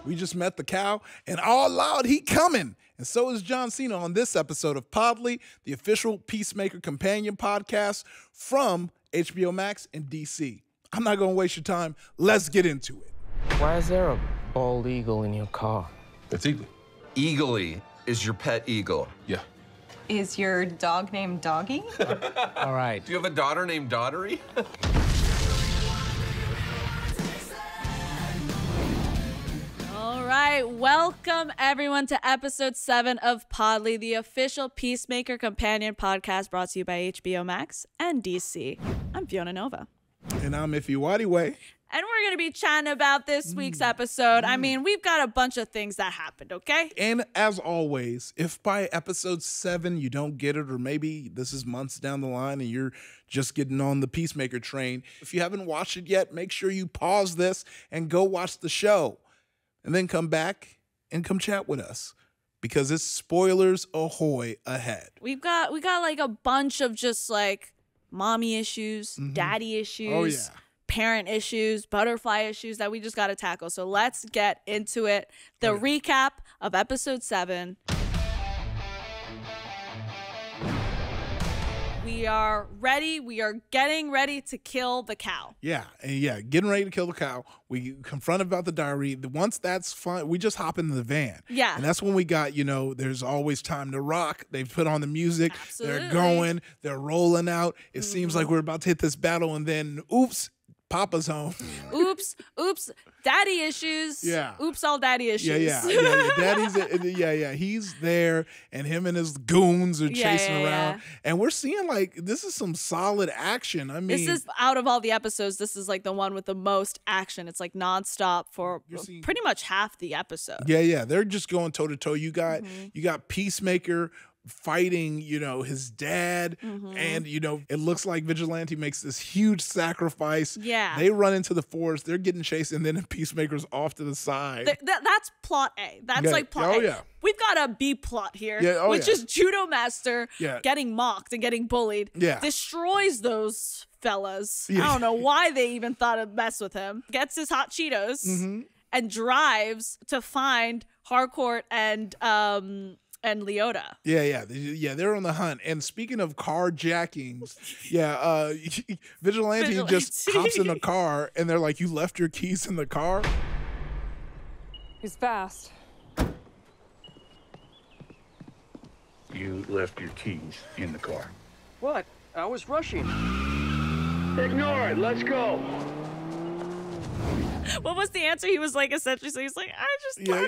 We just met the cow, and all loud, he coming. And so is John Cena on this episode of Podly, the official Peacemaker companion podcast from HBO Max and DC. I'm not going to waste your time. Let's get into it. Why is there a bald eagle in your car? That's Eagle. Eagly is your pet eagle. Yeah. Is your dog named Doggy? All right. Do you have a daughter named Daughtery? All right, welcome everyone to episode 7 of Podly, the official Peacemaker companion podcast brought to you by HBO Max and DC. I'm Fiona Nova. And I'm Nwadiwe. And we're going to be chatting about this week's episode. I mean, we've got a bunch of things that happened, okay? And as always, if by episode 7 you don't get it, or maybe this is months down the line and you're just getting on the Peacemaker train, if you haven't watched it yet, make sure you pause this and go watch the show. And then come back and come chat with us, because it's spoilers ahoy ahead. We got like a bunch of just like mommy issues, daddy issues, parent issues, butterfly issues that we just got to tackle. So let's get into it. The recap of episode 7. We are ready. We are getting ready to kill the cow. Yeah, getting ready to kill the cow. We confront about the diary. Once that's fine, we just hop into the van. Yeah. And that's when we got, there's always time to rock. They've put on the music. Absolutely. They're going. They're rolling out. It seems like we're about to hit this battle, and then, oops, Papa's home. Oops, daddy issues. Yeah. Oops, all daddy issues. Yeah. Daddy's, he's there, and him and his goons are chasing around. And we're seeing, this is some solid action. I mean, this is, out of all the episodes, this is like the one with the most action. It's like nonstop for pretty much half the episode. Yeah. They're just going toe to toe. You got Peacemaker fighting, his dad, and it looks like Vigilante makes this huge sacrifice. Yeah, they run into the forest, they're getting chased, and then Peacemaker's off to the side. That's plot A. That's like plot A. Yeah. We've got a B plot here, which is Judo Master getting mocked and getting bullied. Destroys those fellas. I don't know why they even thought to mess with him. Gets his hot Cheetos and drives to find Harcourt and Leota. Yeah, they're on the hunt. And speaking of carjackings, Vigilante just hops in the car, and they're like, "You left your keys in the car?" He's fast. You left your keys in the car. What? I was rushing. Ignore it. Let's go. What was the answer? He was like, essentially, so he's like, I just kind of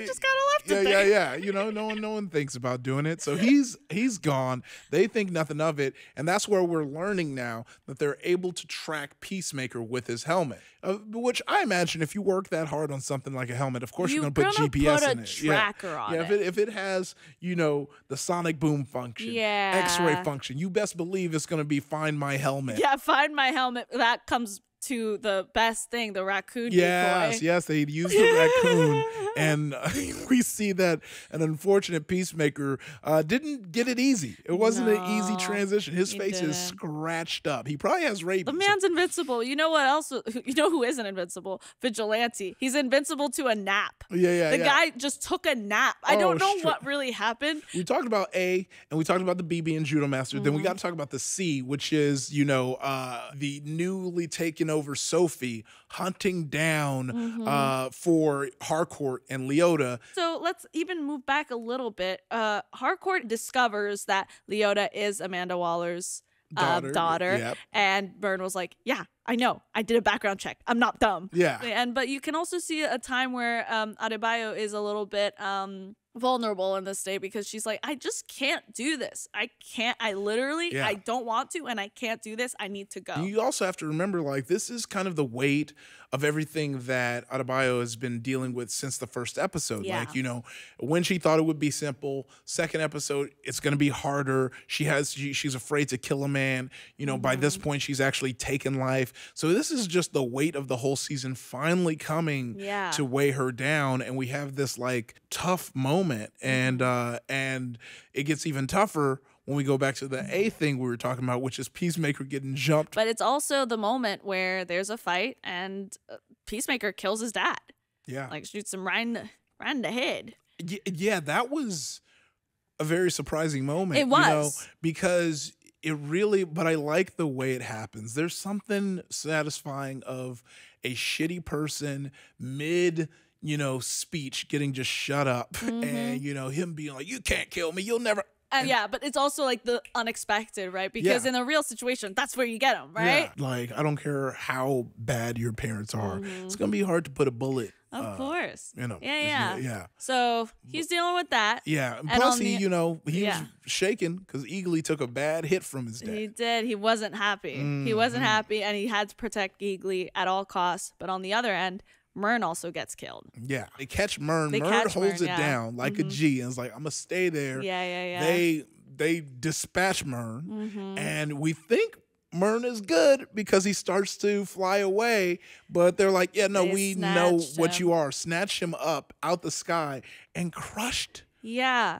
left it there. Yeah. No one thinks about doing it. So he's gone. They think nothing of it. And that's where we're learning now that they're able to track Peacemaker with his helmet, which I imagine if you work that hard on something like a helmet, of course you're going to put GPS in it. Tracker on it. If it has, the sonic boom function, X-ray function, you best believe it's going to be find my helmet. Yeah, find my helmet. That comes to the best thing, the raccoon decoy. Yes, they used the raccoon, and we see that an unfortunate Peacemaker didn't get it easy. It wasn't an easy transition. His face is scratched up. He probably has rabies. The man's invincible. You know what else? You know who isn't invincible? Vigilante. He's invincible to a nap. The guy just took a nap. I don't know what really happened. We talked about A, and we talked about the BB and Judo Master. Then we got to talk about the C, which is, the newly taken over Sophie hunting down for Harcourt and Leota. So let's even move back a little bit. Harcourt discovers that Leota is Amanda Waller's daughter. And Byrne was like, yeah, I know. I did a background check. I'm not dumb. But you can also see a time where Adebayo is a little bit vulnerable in this state, because she's like, I just can't do this. I don't want to, and I can't do this. I need to go. You also have to remember, this is kind of the weight of everything that Adebayo has been dealing with since the first episode. When she thought it would be simple, second episode, it's going to be harder. She's afraid to kill a man. By this point, she's actually taken life. So this is just the weight of the whole season finally coming to weigh her down. And we have this tough moment, and it gets even tougher when we go back to the A thing we were talking about, which is Peacemaker getting jumped. But it's also the moment where there's a fight and Peacemaker kills his dad. Yeah. Shoots him right right in the head. Yeah, that was a very surprising moment. It was. You know, because it really, but I like the way it happens. There's something satisfying of a shitty person mid, speech getting just shut up and, him being like, you can't kill me. You'll never. Yeah, but it's also like the unexpected, right? Because in a real situation, that's where you get them, right? Yeah, like I don't care how bad your parents are. It's going to be hard to put a bullet. Of course. Yeah. So he's dealing with that. Yeah. And plus, he was shaken because Eagly took a bad hit from his dad. He did. He wasn't happy. He wasn't happy, and he had to protect Eagly at all costs. But on the other end, Mern also gets killed. Yeah. They catch Mern. Mern holds it down like a G and is like, I'm going to stay there. Yeah. They dispatch Mern, and we think Mern is good because he starts to fly away, but they're like, yeah, no, we know what you are. Snatched him up out the sky and crushed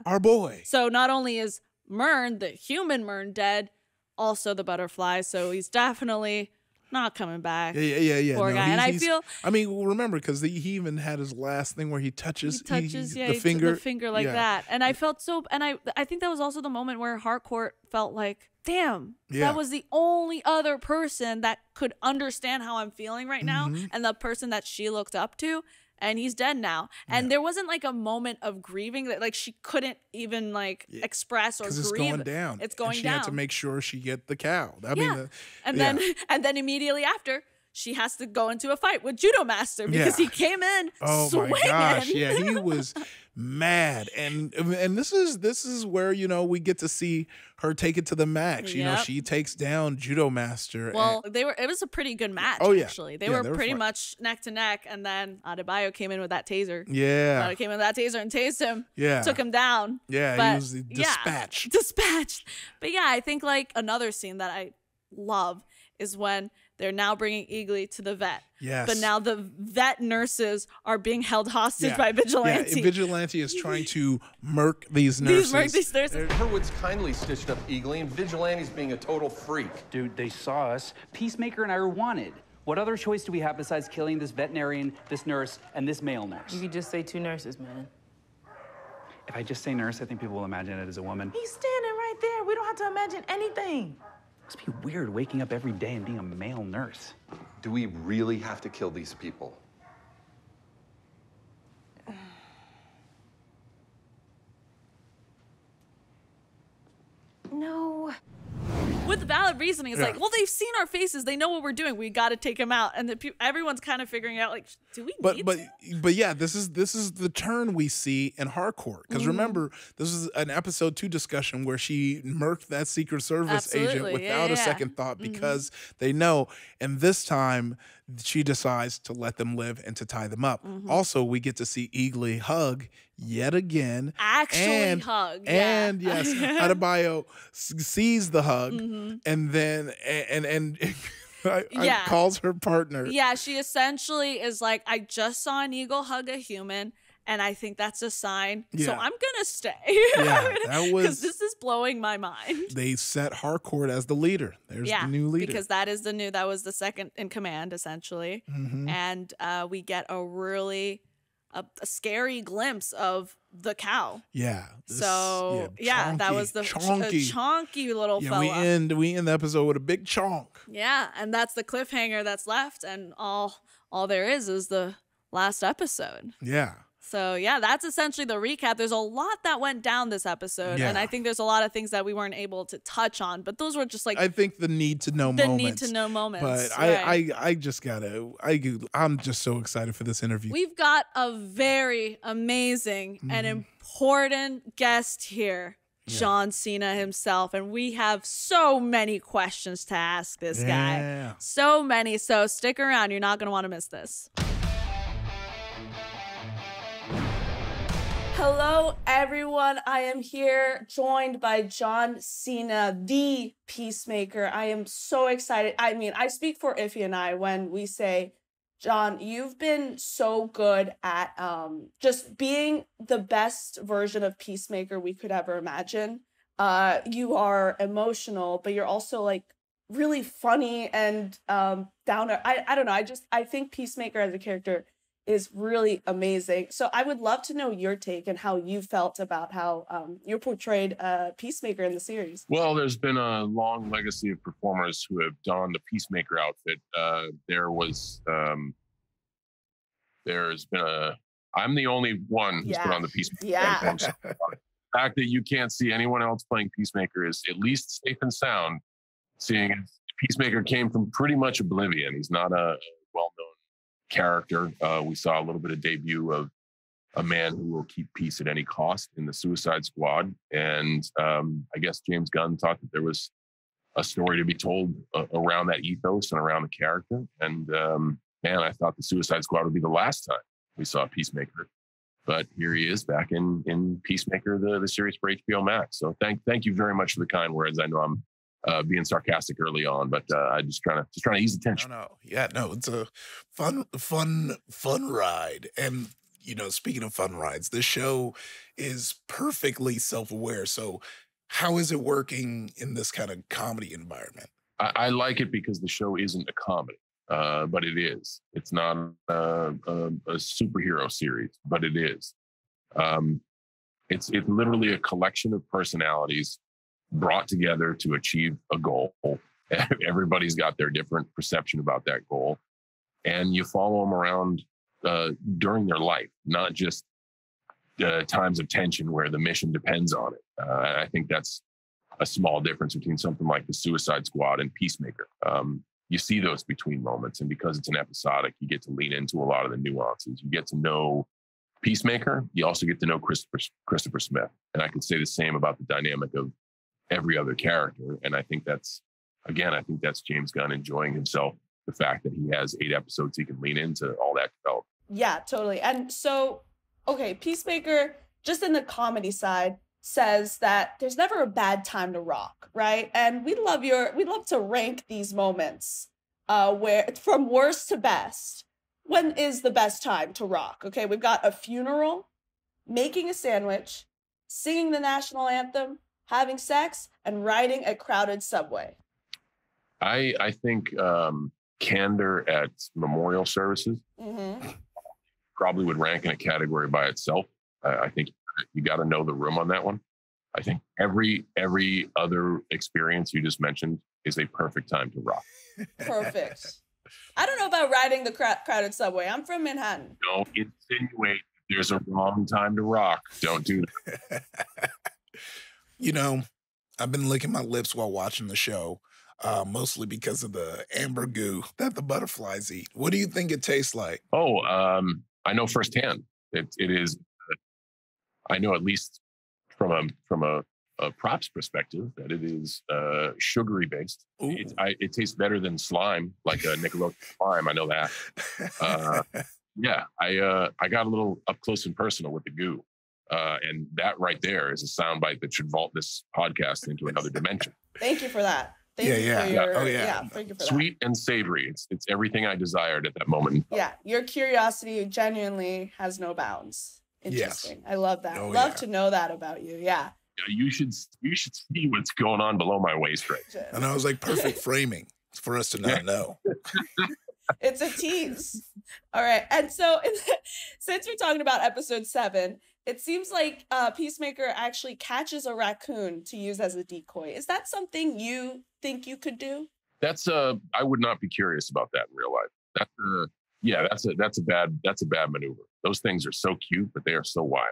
our boy. So not only is Mern, the human Mern, dead, also the butterfly, so he's definitely not coming back. Yeah. Poor guy. And I feel... I mean, remember, because he even had his last thing where he touches the finger like that. And I felt so... And I think that was also the moment where Harcourt felt like, damn, that was the only other person that could understand how I'm feeling right now, and the person that she looked up to. And he's dead now. And there wasn't like a moment of grieving that like she couldn't even like express or grieve. Because it's going down. It's going and she down. had to make sure she get the cow. And then immediately after, she has to go into a fight with Judo Master because he came in swinging. My gosh. Yeah, he was mad. And this is where, we get to see her take it to the max. You know, she takes down Judo Master. Well, it was a pretty good match, actually. They were pretty much neck to neck, and then Adebayo came in with that taser. Yeah. Came in with that taser and tased him. Yeah. Took him down. Yeah, but, he was dispatched. Dispatched. But yeah, I think like another scene that I love is when they're now bringing Eagly to the vet. Yes. But now the vet nurses are being held hostage by Vigilante. Yeah, Vigilante is trying to murk these nurses. Hurwitz kindly stitched up Eagly, and Vigilante's being a total freak. Dude, they saw us. Peacemaker and I are wanted. What other choice do we have besides killing this veterinarian, this nurse, and this male nurse? You could just say 2 nurses, man. If I just say nurse, I think people will imagine it as a woman. He's standing right there. We don't have to imagine anything. Must be weird waking up every day and being a male nurse. Do we really have to kill these people? No. With valid reasoning, it's like, well, they've seen our faces. They know what we're doing. We got to take him out. And everyone's kind of figuring out, like, do we need to? But yeah, this is the turn we see in Harcourt. Because remember, this is an episode 2 discussion where she murked that Secret Service agent without a second thought because they know. And this time, she decides to let them live and to tie them up. Also, we get to see Eagly hug yet again. Hug. And yes, Adebayo sees the hug and then calls her partner. Yeah, she essentially is like, I just saw an eagle hug a human, and I think that's a sign. So I'm gonna stay. That was because this is blowing my mind. They set Harcourt as the leader. There's the new leader. Because that was the second in command, essentially. And we get a really a scary glimpse of the cow. Yeah. That was the chonky little fella. We end the episode with a big chonk. Yeah, and that's the cliffhanger that's left, and all there is the last episode. Yeah. So yeah, that's essentially the recap. There's a lot that went down this episode, and I think there's a lot of things that we weren't able to touch on, but those were just like I think the need to know moments. But I just I'm just so excited for this interview. We've got a very amazing and important guest here. John Cena himself, and we have so many questions to ask this guy. So many. So stick around. You're not going to want to miss this. Hello, everyone. I am here joined by John Cena, the Peacemaker. I am so excited. I mean, I speak for Iffy and I when we say, John, you've been so good at just being the best version of Peacemaker we could ever imagine. You are emotional, but you're also like really funny and down to, I don't know. I think Peacemaker as a character is really amazing. So I would love to know your take and how you felt about how you portrayed Peacemaker in the series. Well, there's been a long legacy of performers who have donned the Peacemaker outfit. I'm the only one who's put on the Peacemaker uniform. So the fact that you can't see anyone else playing Peacemaker is at least safe and sound, seeing as Peacemaker came from pretty much oblivion. He's not a well-known character. We saw a little bit of debut of a man who will keep peace at any cost in the Suicide Squad. And I guess James Gunn thought that there was a story to be told around that ethos and around the character. And man, I thought the Suicide Squad would be the last time we saw Peacemaker. But here he is back in Peacemaker, the series for HBO Max. So thank you very much for the kind words. I know I'm being sarcastic early on, but I just trying to ease the tension. No, it's a fun ride. And speaking of fun rides, this show is perfectly self-aware. So how is it working in this kind of comedy environment? I like it because the show isn't a comedy. But it is. It's not a superhero series, but it is. It's literally a collection of personalities brought together to achieve a goal. Everybody's got their different perception about that goal, and you follow them around during their life, not just times of tension where the mission depends on it. I think that's a small difference between something like the Suicide Squad and Peacemaker. You see those between moments, and because it's an episodic, you get to lean into a lot of the nuances. You get to know Peacemaker. You also get to know Christopher Smith. And I could say the same about the dynamic of every other character. And I think that's James Gunn enjoying himself, the fact that he has 8 episodes he can lean into all that development. Yeah, totally. And so, okay, Peacemaker, just in the comedy side, says that there's never a bad time to rock, right? And we'd love to rank these moments where from worst to best. When is the best time to rock? Okay, we've got a funeral, making a sandwich, singing the national anthem, having sex, and riding a crowded subway. I think candor at memorial services probably would rank in a category by itself. I think you got to know the room on that one. I think every other experience you just mentioned is a perfect time to rock. Perfect. I don't know about riding the crowded subway. I'm from Manhattan. Don't insinuate there's a wrong time to rock. Don't do that. I've been licking my lips while watching the show, mostly because of the amber goo that the butterflies eat. What do you think it tastes like? Oh, I know firsthand. It is. I know at least from a props perspective that it is sugary based. It tastes better than slime, like a Nickelodeon slime. I know that. Yeah, I got a little up close and personal with the goo. And that right there is a soundbite that should vault this podcast into another dimension. Thank you for that. Thank you for that. Sweet and savory. It's everything I desired at that moment. Yeah, your curiosity genuinely has no bounds. Interesting. Yes. I love that. Love to know that about you. Yeah. You should see what's going on below my waist right now. And I was like, perfect framing for us to not know. It's a tease. All right. And so since we're talking about episode 7, it seems like Peacemaker actually catches a raccoon to use as a decoy. Is that something you think you could do? I would not be curious about that in real life. That's a bad maneuver. Those things are so cute, but they are so wild.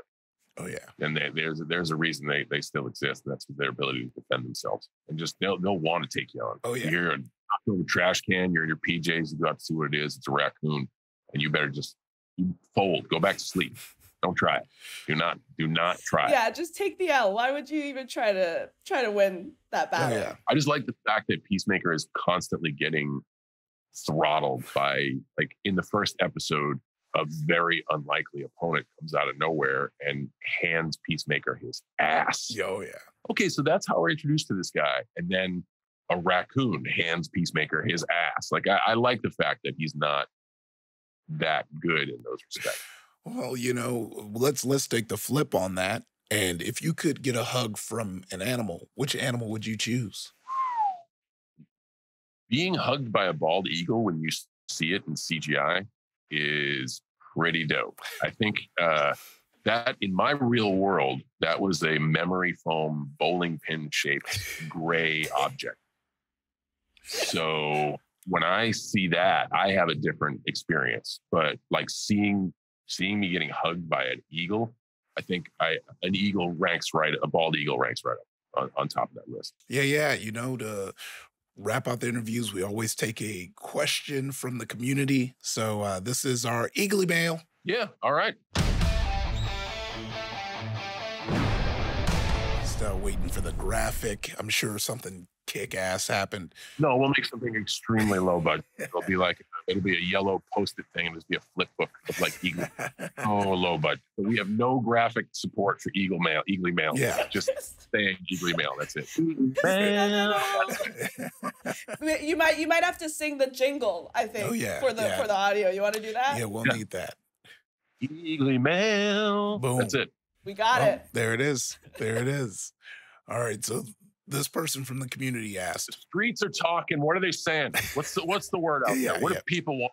Oh yeah. And there's a reason they still exist. That's their ability to defend themselves, and just they'll want to take you on. Oh yeah. You're in a trash can. You're in your PJs. You go out to see what it is. It's a raccoon, and you better just fold. Go back to sleep. Don't try it. Do not try it. Yeah, just take the L. Why would you even try to win that battle? Oh, yeah. I just like the fact that Peacemaker is constantly getting throttled by, like, in the first episode, a very unlikely opponent comes out of nowhere and hands Peacemaker his ass. Oh yeah. Okay, so that's how we're introduced to this guy. And then a raccoon hands Peacemaker his ass. Like, I like the fact that he's not that good in those respects. Well, let's take the flip on that. And if you could get a hug from an animal, which animal would you choose? Being hugged by a bald eagle when you see it in CGI is pretty dope. I think that in my real world, that was a memory foam bowling pin shaped gray object. So when I see that, I have a different experience. But like seeing me getting hugged by an eagle, I think a bald eagle ranks right up on top of that list. Yeah. You know, to wrap out the interviews, we always take a question from the community. So this is our Eagly Mail. Yeah, all right. Still waiting for the graphic. I'm sure something kick-ass happened. No, we'll make something extremely low budget. It'll be a yellow Post-it thing. It'll be a flip book of like Eagle. Oh, low budget. But we have no graphic support for Eagly Mail. Yeah. Just saying Eagly Mail. That's it. You might have to sing the jingle, I think, for the audio. You want to do that? Yeah, we'll need that. Eagly Mail. Boom. That's it. We got it. There it is. All right, so this person from the community asked, the streets are talking. What are they saying? What's the word out there? What do people want?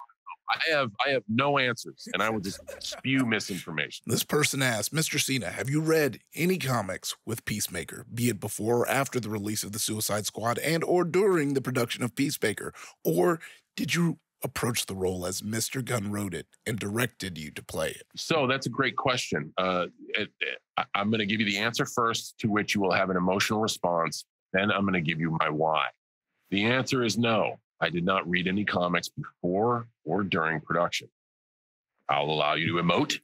I have no answers, and I will just spew misinformation. This person asked, Mr. Cena, have you read any comics with Peacemaker, be it before or after the release of the Suicide Squad and or during the production of Peacemaker? Or did you approach the role as Mr. Gunn wrote it and directed you to play it? So that's a great question. I'm going to give you the answer first, to which you will have an emotional response. Then I'm going to give you my why. The answer is no. I did not read any comics before or during production. I'll allow you to emote.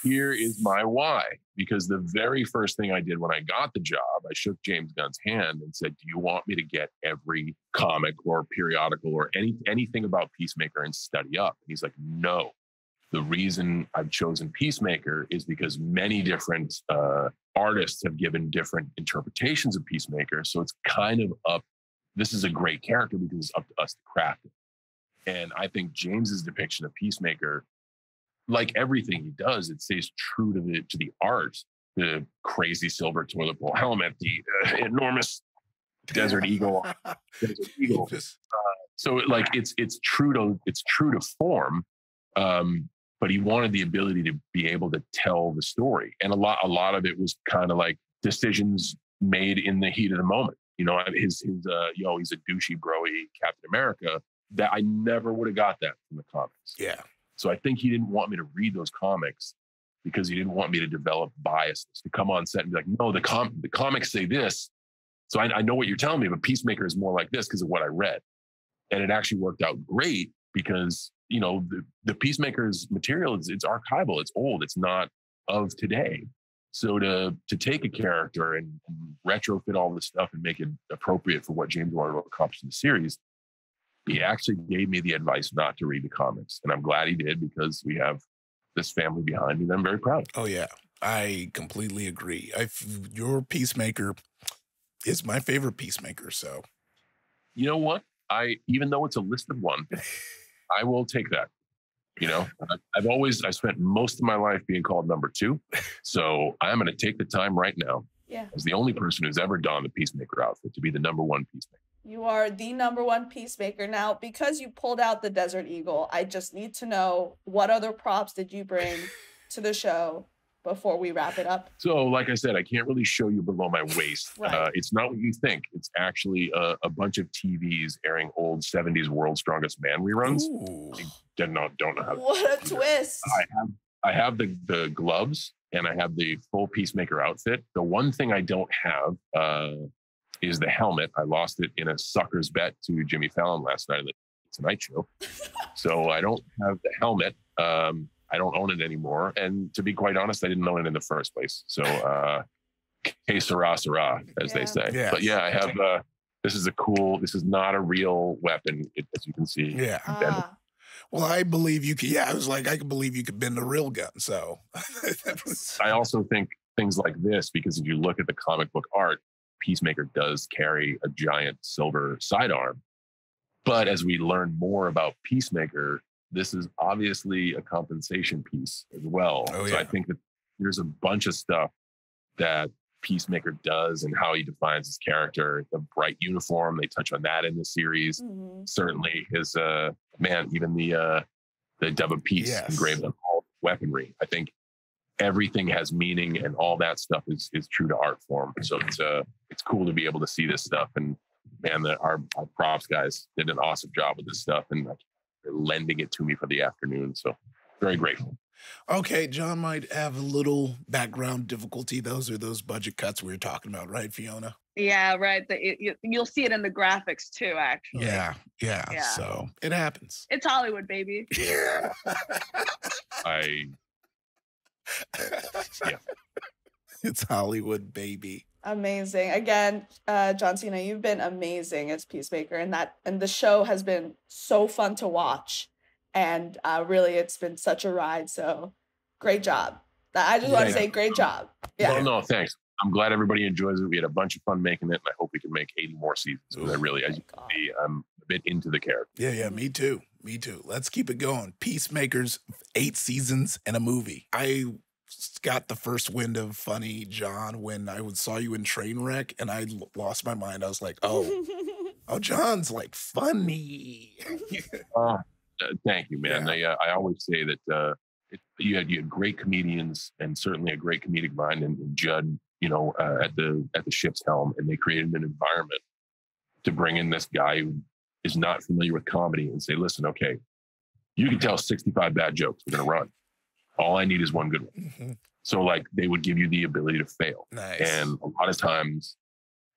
Here is my why. Because the very first thing I did when I got the job, I shook James Gunn's hand and said, do you want me to get every comic or periodical or anything about Peacemaker and study up? And he's like, no. The reason I've chosen Peacemaker is because many different artists have given different interpretations of Peacemaker. So it's kind of up. This is a great character because it's up to us to craft it. And I think James's depiction of Peacemaker, like everything he does, it stays true to the art, the crazy silver toilet bowl helmet, the enormous desert eagle. So like it's true to form, but he wanted the ability to be able to tell the story, and a lot of it was kind of like decisions made in the heat of the moment. You know, he's a douchey, broy Captain America that I never would have got that from the comics. Yeah. So I think he didn't want me to read those comics because he didn't want me to develop biases, to come on set and be like, no, the comics say this. So I know what you're telling me, but Peacemaker is more like this because of what I read. And it actually worked out great because, you know, the Peacemaker's material, it's archival, it's old, it's not of today. So to take a character and retrofit all this stuff and make it appropriate for what James wanted to accomplish in the series, he actually gave me the advice not to read the comics. And I'm glad he did, because we have this family behind me that I'm very proud of. Oh, yeah. I completely agree. Your Peacemaker is my favorite Peacemaker. So, you know what? Even though it's a listed one, I will take that. You know, I spent most of my life being called number 2. So I'm going to take the time right now, as the only person who's ever donned the Peacemaker outfit, to be the number 1 Peacemaker. You are the number 1 Peacemaker. Now, because you pulled out the Desert Eagle, I just need to know, what other props did you bring to the show before we wrap it up? So, like I said, I can't really show you below my waist. Right. It's not what you think. It's actually a bunch of TVs airing old 70s World's Strongest Man reruns. Ooh. I don't know how to. What a twist. I have the gloves, and I have the full Peacemaker outfit. The one thing I don't have is the helmet. I lost it in a sucker's bet to Jimmy Fallon last night at the Tonight Show. So I don't have the helmet. I don't own it anymore. And to be quite honest, I didn't own it in the first place. So, que sera, sera, as they say. Yeah. But yeah, I have, this is not a real weapon, as you can see. Yeah. Well, I believe you can. Yeah, I was like, I can believe you could bend a real gun. So I also think things like this, because if you look at the comic book art, Peacemaker does carry a giant silver sidearm. But as we learn more about Peacemaker, this is obviously a compensation piece as well. Oh, yeah. So I think that there's a bunch of stuff that Peacemaker does and how he defines his character. The bright uniform, they touch on that in the series. Mm-hmm. Certainly his, even the dove of peace engraved on all weaponry. I think everything has meaning, and all that stuff is true to art form. So it's cool to be able to see this stuff. And man, our props guys did an awesome job with this stuff, and they're lending it to me for the afternoon. So very grateful. Okay, John might have a little background difficulty. Those are those budget cuts we were talking about, right, Fiona? Yeah, right. You'll see it in the graphics too, actually. Yeah. So it happens. It's Hollywood, baby. Yeah. It's Hollywood, baby. Amazing. Again, John Cena, you've been amazing as Peacemaker, and the show has been so fun to watch. And really, it's been such a ride. So great job. I just want to say great job. Yeah. Well, no, thanks. I'm glad everybody enjoys it. We had a bunch of fun making it, and I hope we can make 80 more seasons. Because I really, as you can see, I'm a bit into the character. Yeah, me too. Let's keep it going. Peacemaker's 8 seasons and a movie. I got the first wind of funny, John, when I saw you in Trainwreck, and I lost my mind. I was like, oh, John's like funny. Thank you, man. Yeah. I always say that you had great comedians, and certainly a great comedic mind, and Judd, at the ship's helm, and they created an environment to bring in this guy who is not familiar with comedy and say, listen, okay, you can tell 65 bad jokes. We're gonna run. All I need is one good one. Mm-hmm. So they would give you the ability to fail. Nice. And a lot of times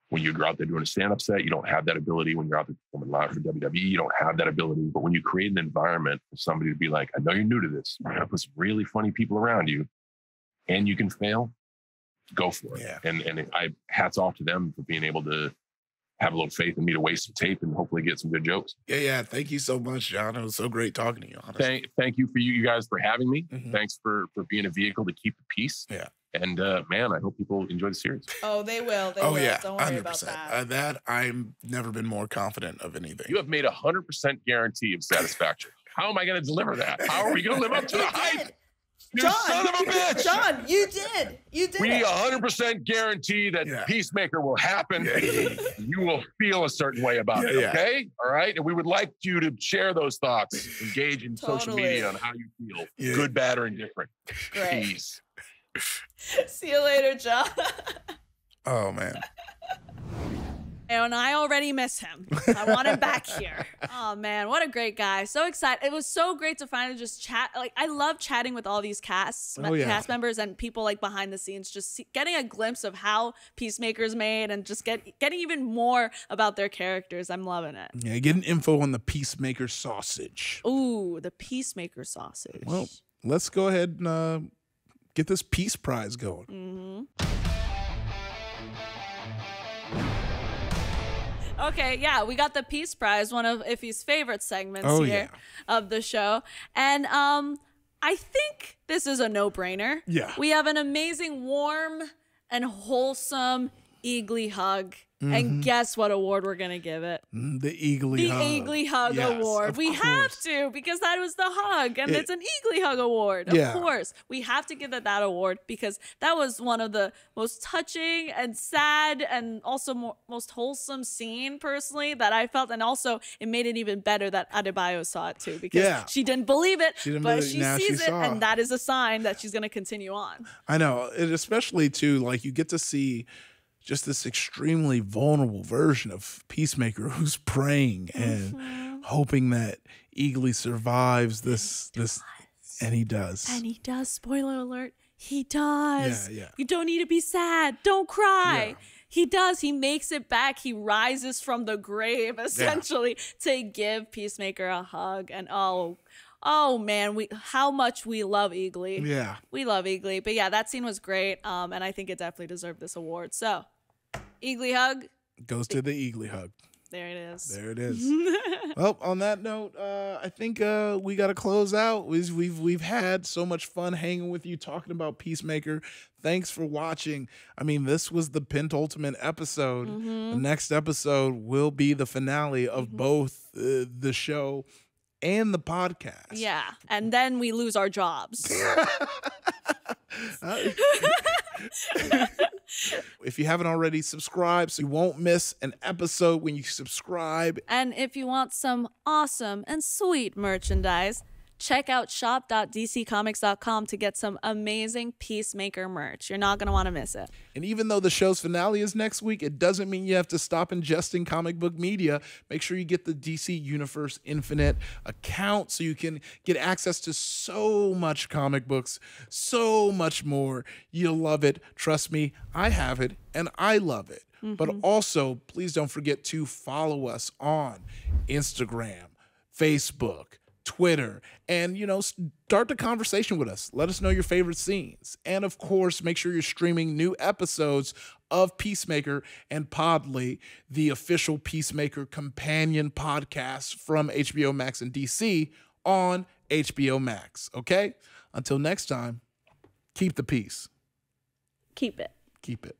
when you're out there doing a stand-up set, you don't have that ability. When you're out there performing live for WWE, you don't have that ability. But when you create an environment for somebody to be like, I know you're new to this, I'm gonna put some really funny people around you, and you can fail, go for it. Yeah. And I hats off to them for being able to have a little faith in me to waste some tape and hopefully get some good jokes. Yeah. Thank you so much, John. It was so great talking to you, honestly. Thank you for you guys for having me. Mm-hmm. Thanks for being a vehicle to keep the peace. Yeah. And man, I hope people enjoy the series. Oh, they will. They will. Yeah, Don't worry 100%. about that. That I've never been more confident of anything. You have made 100% guarantee of satisfaction. How am I going to deliver that? How are we going to live up to the hype? You son of a bitch! John, you did. We 100% guarantee that Peacemaker will happen. You will feel a certain way about it, okay? All right? And we would like you to share those thoughts. Engage in social media on how you feel. Good, bad, or indifferent. Great. Peace. See you later, John. Oh, man. And I already miss him. I want him back here. Oh, man. What a great guy. So excited. It was so great to finally just chat. I love chatting with all these cast members and people behind the scenes, just getting a glimpse of how Peacemaker's made and just getting even more about their characters. I'm loving it. Yeah, getting info on the Peacemaker sausage. Ooh, the Peacemaker sausage. Well, let's go ahead and get this Peace Prize going. Mm-hmm. Okay, we got the Peace Prize, one of Iffy's favorite segments of the show. And I think this is a no-brainer. Yeah. We have an amazing, warm, and wholesome Eagly hug. Mm-hmm. And guess what award we're going to give it? The Eagly Hug. The Eagly Hug Award. We have to, because that was the hug, and it's an Eagly Hug Award. Of course. We have to give it that award, because that was one of the most touching and sad and also most wholesome scene, personally, that I felt. And also, it made it even better that Adebayo saw it, too, because she didn't believe it, but she sees it, and that is a sign that she's going to continue on. I know. And especially, too, you get to see just this extremely vulnerable version of Peacemaker who's praying and hoping that Eagly survives this, and he does. And he does. Spoiler alert. He does. Yeah. You don't need to be sad. Don't cry. Yeah. He does. He makes it back. He rises from the grave, essentially, to give Peacemaker a hug. And oh man, how much we love Eagly. Yeah. We love Eagly. But yeah, that scene was great. And I think it definitely deserved this award. So, Eagly hug. Goes to the Eagly hug. There it is. There it is. Well, on that note, I think we got to close out. We've had so much fun hanging with you, talking about Peacemaker. Thanks for watching. I mean, this was the penultimate episode. Mm-hmm. The next episode will be the finale of both the show and the podcast. Yeah, and then we lose our jobs. If you haven't already subscribed, so you won't miss an episode when you subscribe. And if you want some awesome and sweet merchandise, check out shop.dccomics.com to get some amazing Peacemaker merch. You're not going to want to miss it. And even though the show's finale is next week, it doesn't mean you have to stop ingesting comic book media. Make sure you get the DC Universe Infinite account so you can get access to so much comic books, so much more. You'll love it. Trust me, I have it and I love it. But also, please don't forget to follow us on Instagram, Facebook, Twitter, and, start the conversation with us. Let us know your favorite scenes. And of course, make sure you're streaming new episodes of Peacemaker and Podly, the official Peacemaker companion podcast from HBO Max and DC on HBO Max. Okay? Until next time, keep the peace. Keep it. Keep it.